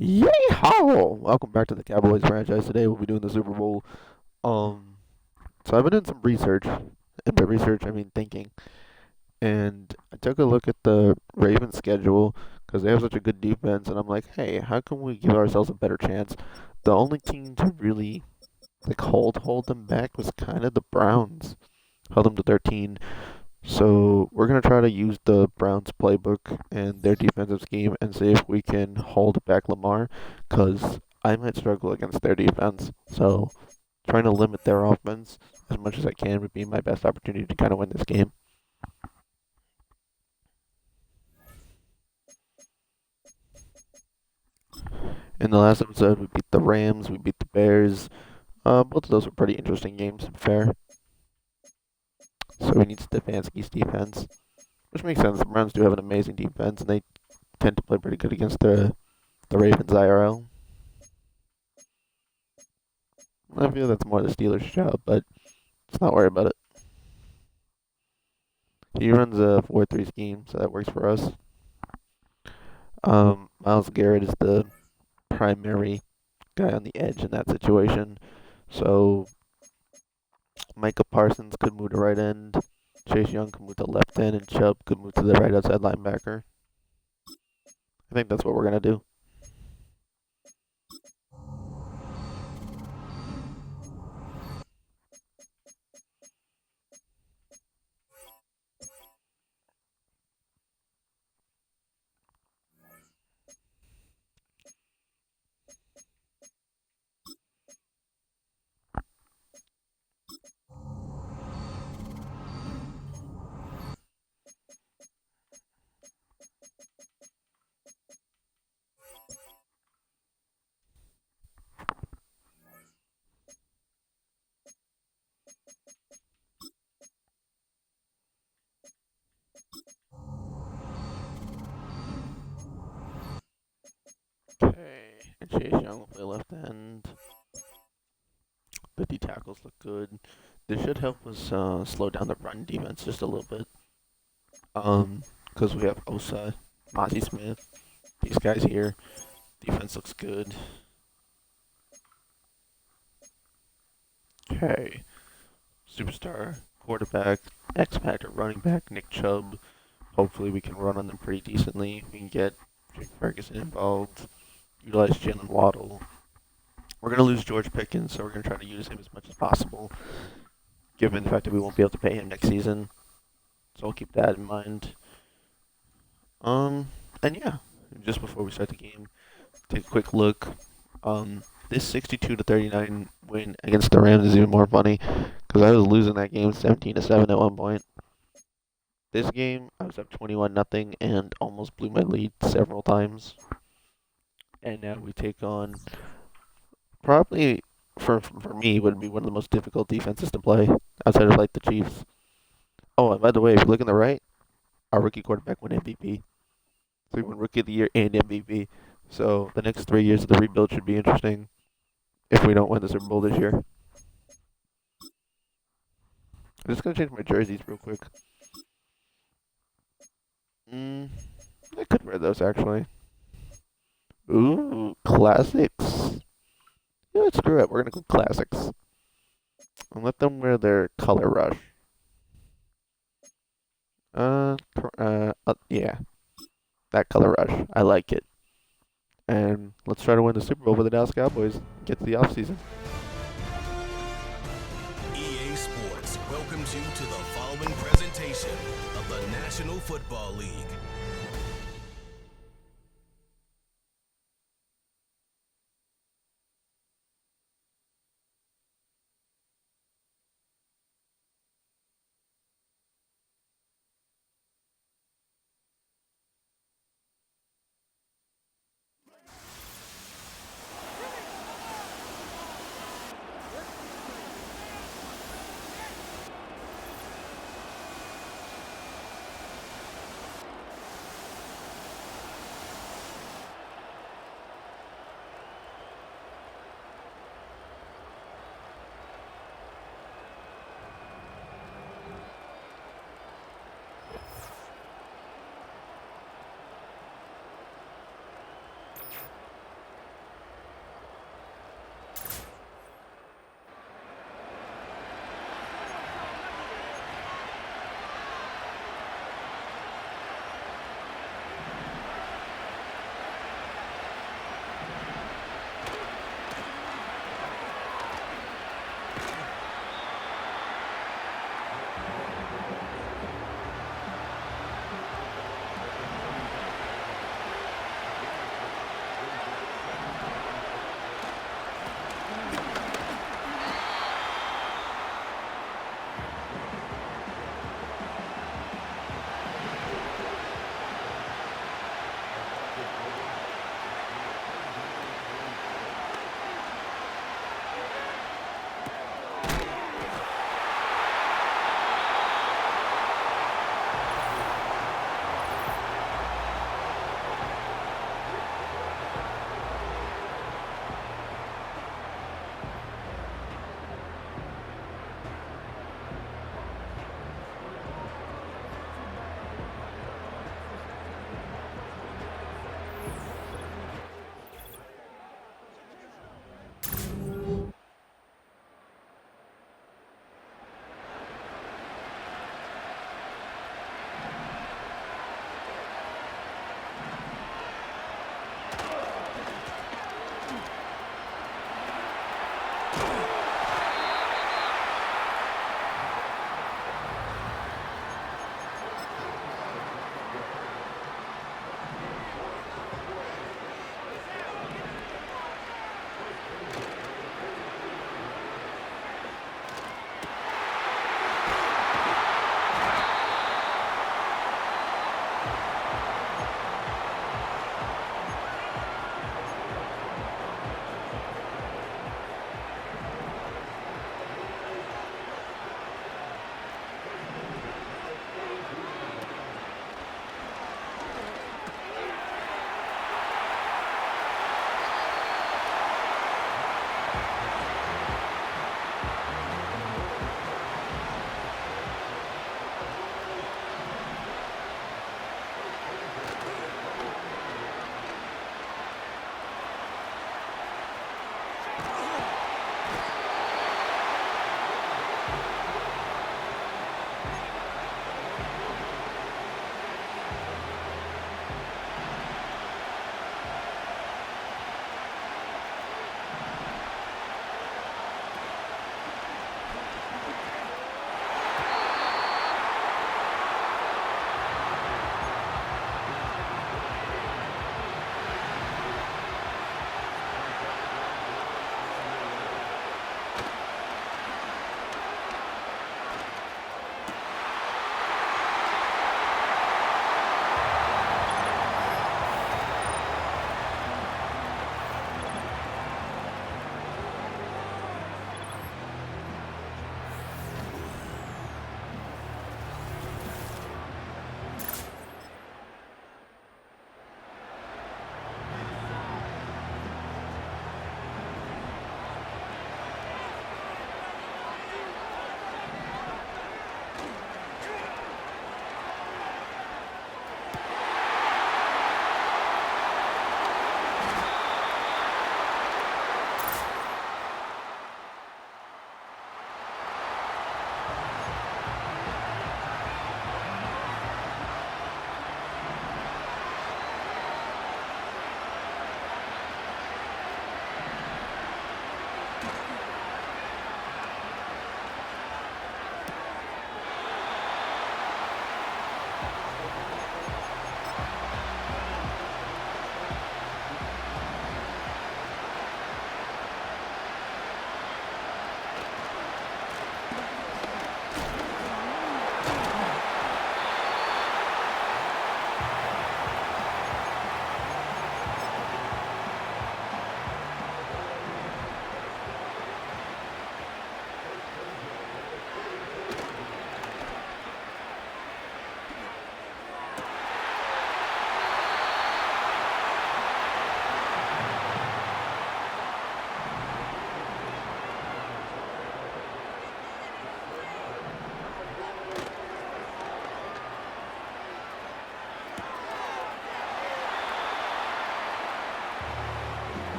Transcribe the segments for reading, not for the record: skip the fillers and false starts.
Yeehaw! Welcome back to the Cowboys franchise. Today we'll be doing the Super Bowl. Um, so I've been doing some research, and by research I mean thinking. And I took a look at the Ravens schedule because they have such a good defense, and I'm like, hey, how can we give ourselves a better chance? The only team to really hold them back was kind of the Browns. Held them to 13. So we're gonna try to use the Browns playbook and their defensive scheme and see if we can hold back Lamar, because I might struggle against their defense. So trying to limit their offense as much as I can would be my best opportunity to kind of win this game. In the last episode, we beat the Rams, we beat the Bears. Both of those were pretty interesting games, to be fair. So we need Stefanski's defense, which makes sense. The Browns do have an amazing defense, and they tend to play pretty good against the Ravens IRL. I feel that's more the Steelers' job, but let's not worry about it. He runs a 4-3 scheme, so that works for us. Myles Garrett is the primary guy on the edge in that situation. So Micah Parsons could move to right end, Chase Young could move to left end, and Chubb could move to the right outside linebacker. I think that's what we're gonna do. Okay, and Chase Young will play left end. The D tackles look good. This should help us slow down the run defense just a little bit. Because we have Osa, Mozzie Smith, these guys here. Defense looks good. Okay. Superstar, quarterback, X Factor, running back, Nick Chubb. Hopefully we can run on them pretty decently. We can get Jake Ferguson involved, utilize Jalen Waddle. We're going to lose George Pickens, so we're going to try to use him as much as possible, given the fact that we won't be able to pay him next season. So I'll keep that in mind. And yeah, just before we start the game, take a quick look. This 62-39 win against the Rams is even more funny because I was losing that game 17-7 at one point. This game, I was up 21-0 and almost blew my lead several times. And now we take on probably for me would be one of the most difficult defenses to play outside of like the Chiefs. Oh, and by the way, if you look on the right, our rookie quarterback won MVP. So he won Rookie of the Year and MVP. So the next 3 years of the rebuild should be interesting if we don't win the Super Bowl this year. I'm just gonna change my jerseys real quick. I could wear those actually. Ooh, classics. Yeah, screw it. We're gonna go classics and let them wear their color rush. Yeah, that color rush. I like it. And let's try to win the Super Bowl for the Dallas Cowboys. Get to the offseason. EA Sports welcomes you to the following presentation of the National Football League.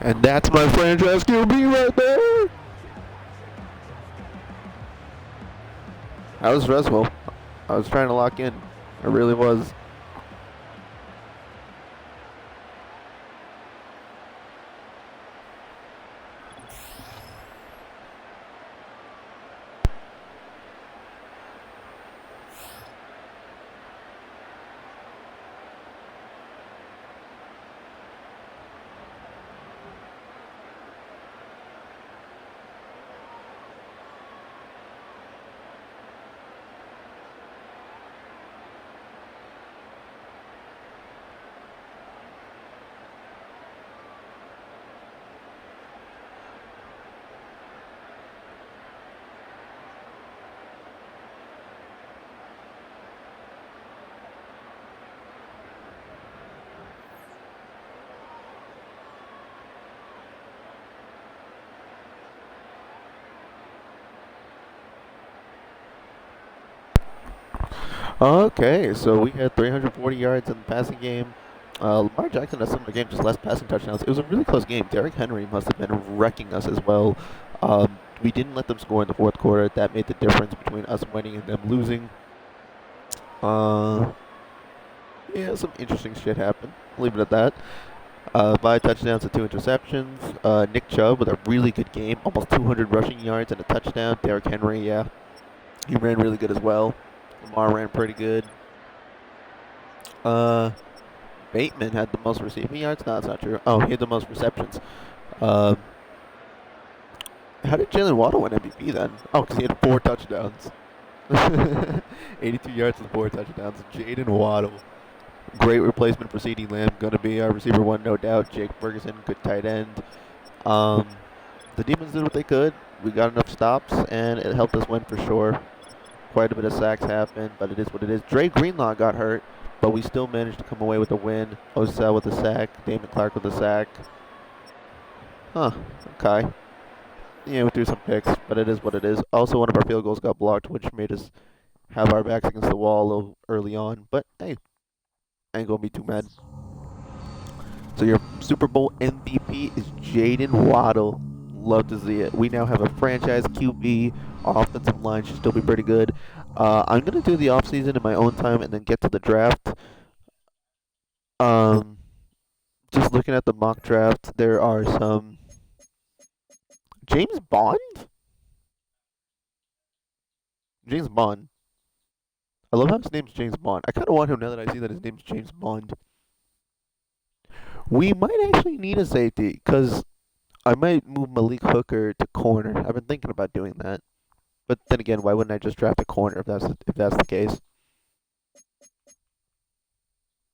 And that's my franchise QB right there. That was stressful. I was trying to lock in. I really was. Okay, so we had 340 yards in the passing game. Lamar Jackson had a similar game, just less passing touchdowns. It was a really close game. Derrick Henry must have been wrecking us as well. We didn't let them score in the fourth quarter. That made the difference between us winning and them losing. Uh, yeah, some interesting shit happened. Leave it at that. 5 touchdowns and 2 interceptions. Nick Chubb with a really good game, almost 200 rushing yards and a touchdown. Derrick Henry, yeah, he ran really good as well. Lamar ran pretty good. Uh, Bateman had the most receiving yards. No, that's not true. Oh, he had the most receptions. Uh, how did Jalen Waddle win MVP then? Oh, because he had 4 touchdowns. 82 yards and 4 touchdowns. Jaden Waddle. Great replacement for CeeDee Lamb. Going to be our receiver one, no doubt. Jake Ferguson, good tight end. Um, the Demons did what they could. We got enough stops, and it helped us win for sure. Quite a bit of sacks happened, but it is what it is. Dre Greenlaw got hurt, but we still managed to come away with a win. Osell with a sack. Damon Clark with a sack. Huh. Okay. Yeah, we threw some picks, but it is what it is. Also, one of our field goals got blocked, which made us have our backs against the wall a little early on. But hey, I ain't gonna be too mad. So your Super Bowl MVP is Jaden Waddle. Love to see it. We now have a franchise QB. Our offensive line should still be pretty good. I'm gonna do the offseason in my own time and then get to the draft. Um, just looking at the mock draft, there are some James Bond. James Bond. I love how his name's James Bond. I kind of want him now that I see that his name's James Bond. We might actually need a safety because I might move Malik Hooker to corner. I've been thinking about doing that. But then again, why wouldn't I just draft a corner if that's the case?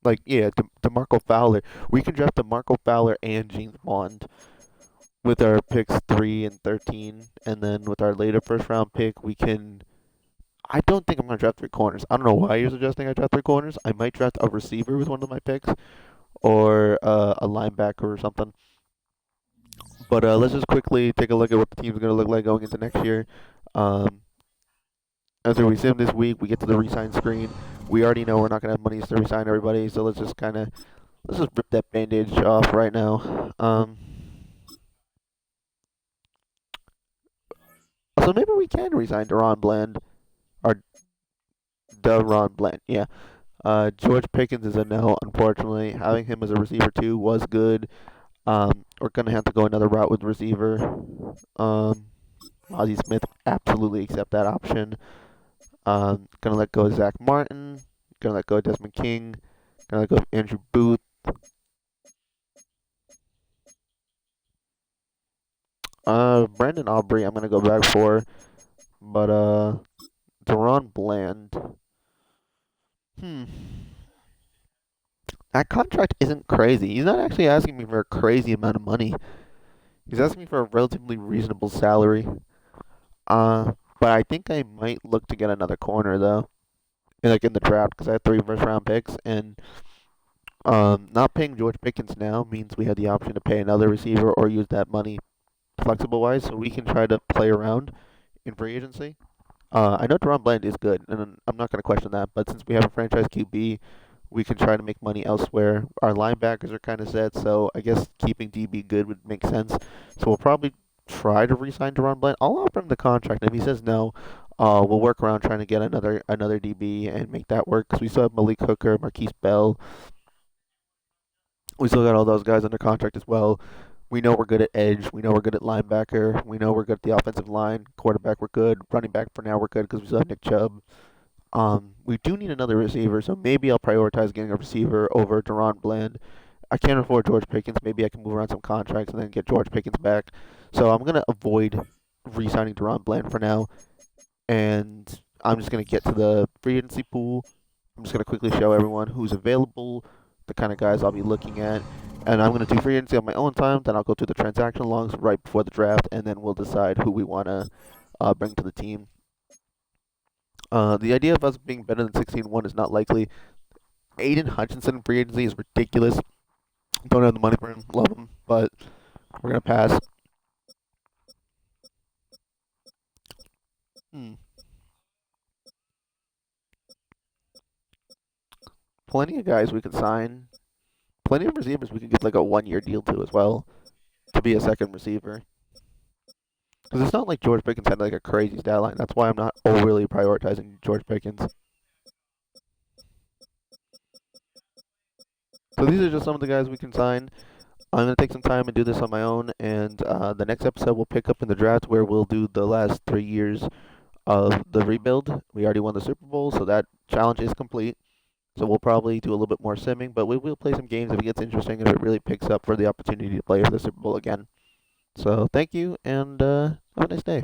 Like, yeah, DeMarco Fowler. We can draft DeMarco Fowler and James Bond with our picks 3 and 13, and then with our later first round pick, we can. I don't think I'm gonna draft 3 corners. I don't know why you're suggesting I draft 3 corners. I might draft a receiver with one of my picks, or a linebacker or something. But let's just quickly take a look at what the team's gonna look like going into next year. Um, After we sim this week, we get to the resign screen. We already know we're not gonna have money to resign everybody, so let's just rip that bandage off right now. So maybe we can resign Deron Bland or Deron Bland. Yeah. George Pickens is a no, unfortunately. Having him as a receiver too was good. We're gonna have to go another route with receiver. Ozzie Smith, absolutely accept that option. Gonna let go of Zach Martin. Gonna let go of Desmond King. Gonna let go of Andrew Booth. Brandon Aubrey, I'm gonna go back for, but Deron Bland. Hmm. That contract isn't crazy. He's not actually asking me for a crazy amount of money. He's asking me for a relatively reasonable salary. But I think I might look to get another corner though, like in the draft, because I have 3 first-round picks, and not paying George Pickens now means we have the option to pay another receiver or use that money flexible wise, so we can try to play around in free agency. I know Deron Bland is good, and I'm not going to question that. But since we have a franchise QB, we can try to make money elsewhere. Our linebackers are kind of set, so I guess keeping DB good would make sense. So we'll probably try to re-sign Deron Bland. I'll offer him the contract. If he says no, we'll work around trying to get another DB and make that work. Because we still have Malik Hooker, Marquise Bell. We still got all those guys under contract as well. We know we're good at edge. We know we're good at linebacker. We know we're good at the offensive line. Quarterback, we're good. Running back, for now, we're good because we still have Nick Chubb. We do need another receiver, so maybe I'll prioritize getting a receiver over Deron Bland. I can't afford George Pickens. Maybe I can move around some contracts and then get George Pickens back. So I'm gonna avoid re-signing Deron Bland for now, and I'm just gonna get to the free agency pool. I'm just gonna quickly show everyone who's available, the kind of guys I'll be looking at, and I'm gonna do free agency on my own time. Then I'll go through the transaction logs right before the draft, and then we'll decide who we wanna bring to the team. The idea of us being better than 16-1 is not likely. Aiden Hutchinson in free agency is ridiculous. Don't have the money for him. Love him, but we're gonna pass. Hmm. Plenty of guys we could sign. Plenty of receivers we could get like a 1 year deal to as well to be a second receiver. Because it's not like George Pickens had like a crazy stat line. That's why I'm not overly prioritizing George Pickens. So these are just some of the guys we can sign. I'm gonna take some time and do this on my own, and the next episode we'll pick up in the draft where we'll do the last 3 years of the rebuild. We already won the Super Bowl, so that challenge is complete. So we'll probably do a little bit more simming, but we will play some games if it gets interesting, if it really picks up for the opportunity to play for the Super Bowl again. So thank you, and have a nice day.